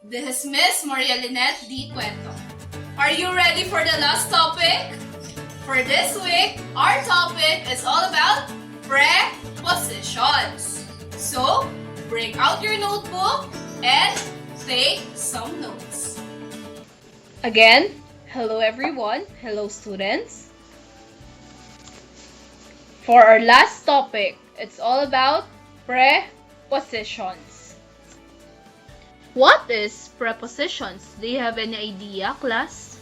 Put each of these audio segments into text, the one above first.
This is Miss Maria Lynette D. Cuento. Are you ready for the last topic? For this week, our topic is all about prepositions. So, bring out your notebook and take some notes. Again, hello everyone, hello students. For our last topic, it's all about prepositions. What is prepositions? Do you have any idea, class?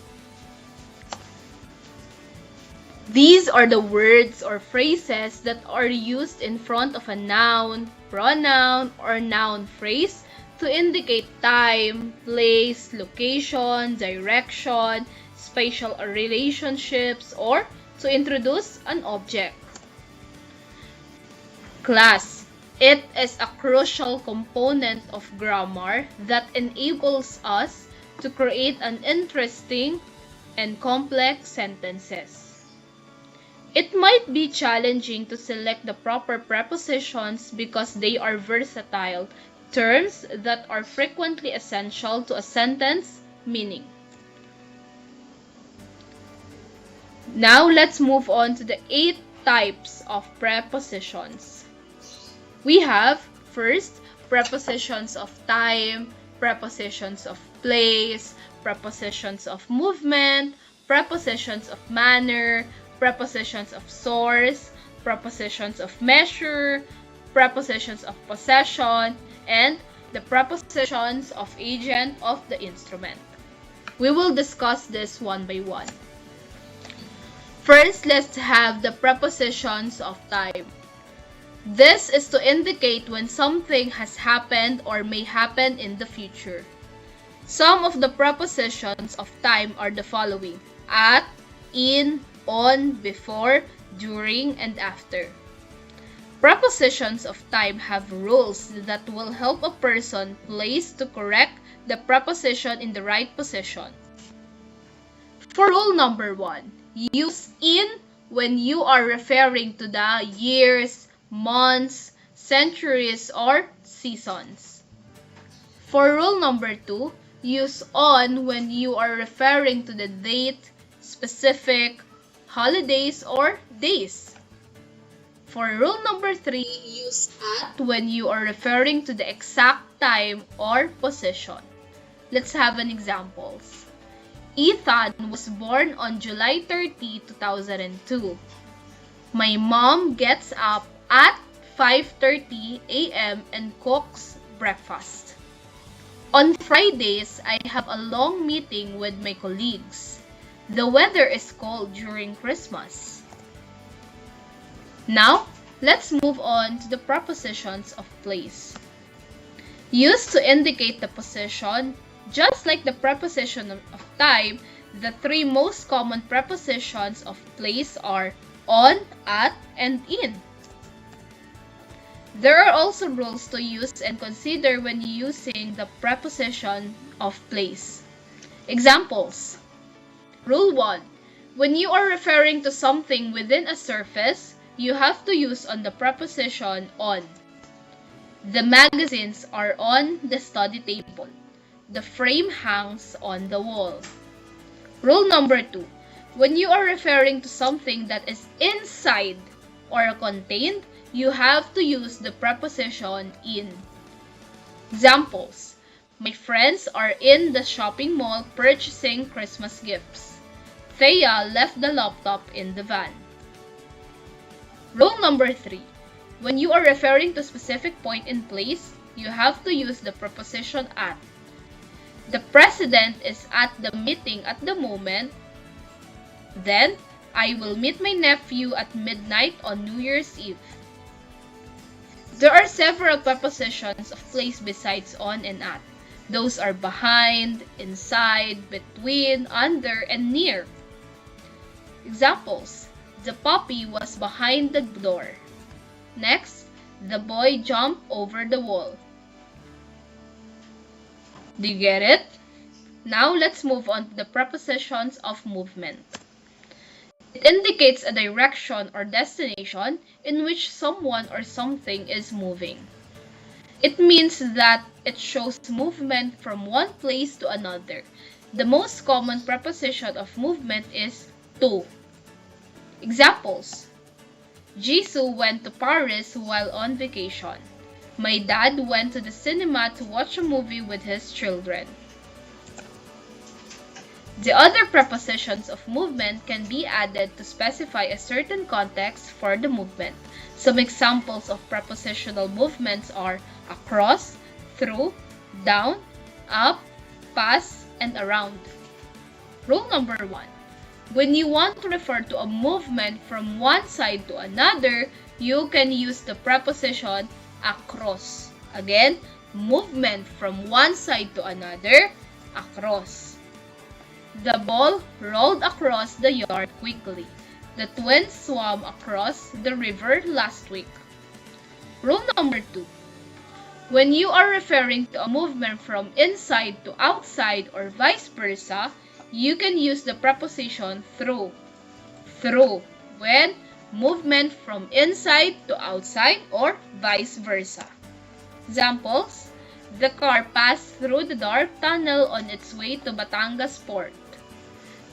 These are the words or phrases that are used in front of a noun, pronoun, or noun phrase to indicate time, place, location, direction, spatial relationships, or to introduce an object. Class, it is a crucial component of grammar that enables us to create an interesting and complex sentences. It might be challenging to select the proper prepositions because they are versatile terms that are frequently essential to a sentence meaning. Now let's move on to the 8 types of prepositions. We have first prepositions of time, prepositions of place, prepositions of movement, prepositions of manner, prepositions of source, prepositions of measure, prepositions of possession, and the prepositions of agent of the instrument. We will discuss this one by one. First, let's have the prepositions of time. This is to indicate when something has happened or may happen in the future. Some of the prepositions of time are the following: at, in, on, before, during, and after. Prepositions of time have rules that will help a person place to correct the preposition in the right position. For rule number 1, use in when you are referring to the years, months, centuries, or seasons. For rule number 2, use on when you are referring to the date, specific, holidays, or days. For rule number 3, use at when you are referring to the exact time or position. Let's have an example. Ethan was born on July 30, 2002. My mom gets up at 5:30 a.m. and cooks breakfast. On Fridays, I have a long meeting with my colleagues. The weather is cold during Christmas. Now, let's move on to the prepositions of place. Used to indicate the position, just like the preposition of time, the 3 most common prepositions of place are on, at, and in. There are also rules to use and consider when using the preposition of place. Examples. Rule 1. When you are referring to something within a surface, you have to use on the preposition on. The magazines are on the study table. The frame hangs on the wall. Rule number 2. When you are referring to something that is inside or contained, you have to use the preposition in. Examples. My friends are in the shopping mall purchasing Christmas gifts. Thea left the laptop in the van. Rule number 3. When you are referring to a specific point in place, you have to use the preposition at. The president is at the meeting at the moment. Then, I will meet my nephew at midnight on New Year's Eve. There are several prepositions of place besides on and at. Those are behind, inside, between, under, and near. Examples. The puppy was behind the door. Next, the boy jumped over the wall. Do you get it? Now let's move on to the prepositions of movement. It indicates a direction or destination in which someone or something is moving. It means that it shows movement from one place to another. The most common preposition of movement is to. Examples: Jisoo went to Paris while on vacation. My dad went to the cinema to watch a movie with his children. The other prepositions of movement can be added to specify a certain context for the movement. Some examples of prepositional movements are across, through, down, up, past, and around. Rule number 1. When you want to refer to a movement from one side to another, you can use the preposition across. Again, movement from one side to another, across. The ball rolled across the yard quickly. The twins swam across the river last week. Rule number 2. When you are referring to a movement from inside to outside or vice versa, you can use the preposition through. Through when movement from inside to outside or vice versa. Examples: the car passed through the dark tunnel on its way to Batangas Port.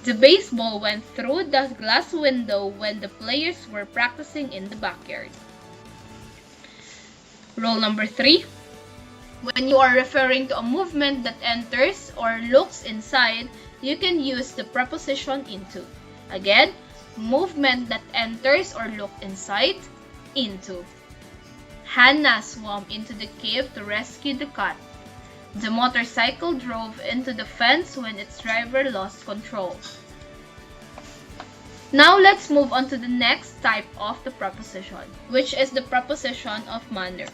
The baseball went through the glass window when the players were practicing in the backyard. Rule number 3. When you are referring to a movement that enters or looks inside, you can use the preposition into. Again, movement that enters or look inside, into. Hannah swam into the cave to rescue the cat. The motorcycle drove into the fence when its driver lost control. Now let's move on to the next type of the preposition, which is the preposition of manner.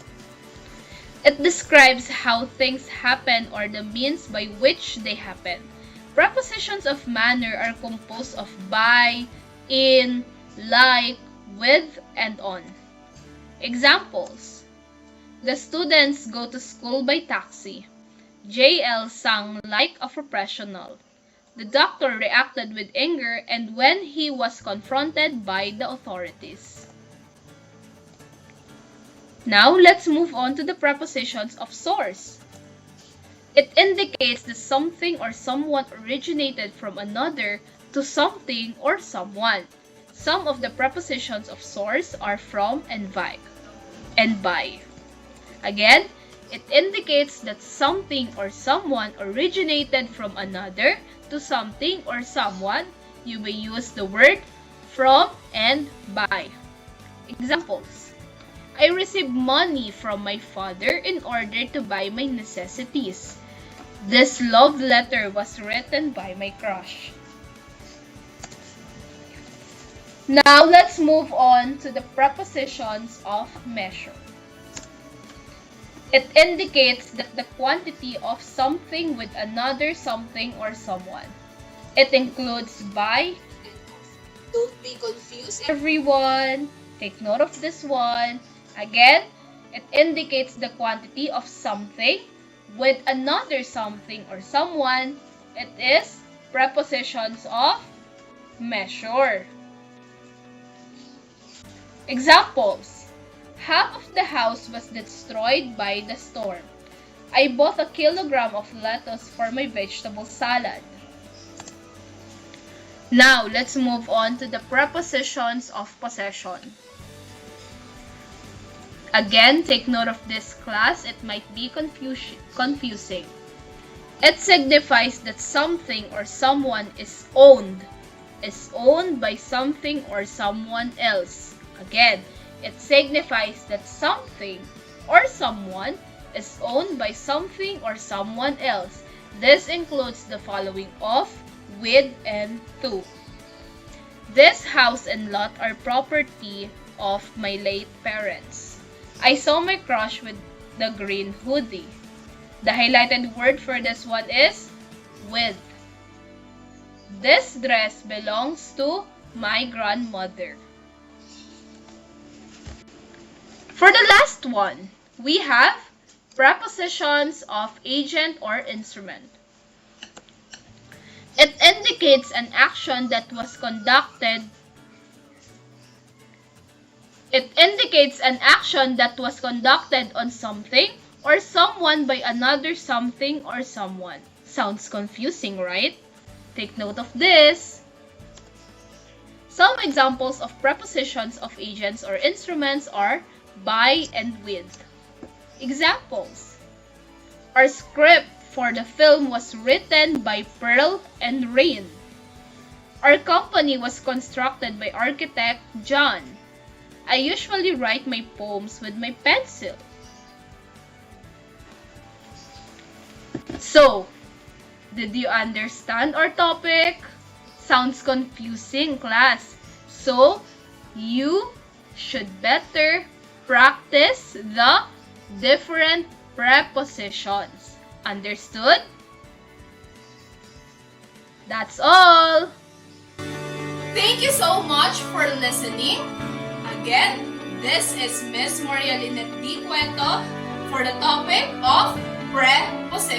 It describes how things happen or the means by which they happen. Prepositions of manner are composed of by, in, like, with, and on. Examples: the students go to school by taxi. JL sang like a professional. The doctor reacted with anger and when he was confronted by the authorities. Now let's move on to the prepositions of source. It indicates that something or someone originated from another to something or someone. Some of the prepositions of source are from and by. Again, it indicates that something or someone originated from another to something or someone. You may use the word from and by. Examples: I received money from my father in order to buy my necessities. This love letter was written by my crush. Now let's move on to the prepositions of measure. It indicates that the quantity of something with another something or someone. It includes by. Don't be confused. Everyone, take note of this one. Again, it indicates the quantity of something with another something or someone. It is prepositions of measure. Examples: half of the house was destroyed by the storm. I bought a kilogram of lettuce for my vegetable salad. Now, let's move on to the prepositions of possession. Again, take note of this class. It might be confusing. It signifies that something or someone is owned by something or someone else. Again, it signifies that something or someone is owned by something or someone else. This includes the following of, with, and to. This house and lot are property of my late parents. I saw my crush with the green hoodie. The highlighted word for this one is with. This dress belongs to my grandmother. For the last one, we have prepositions of agent or instrument. It indicates an action that was conducted. It indicates an action that was conducted on something or someone by another something or someone. Sounds confusing, right? Take note of this. Some examples of prepositions of agents or instruments are by and with. Examples. Our script for the film was written by Pearl and Rain. Our company was constructed by architect John. I usually write my poems with my pencil. So, did you understand our topic? Sounds confusing, class. So, you should better practice the different prepositions. Understood? That's all. Thank you so much for listening. Again, this is Miss Maria Lynette D. Cuento for the topic of preposition.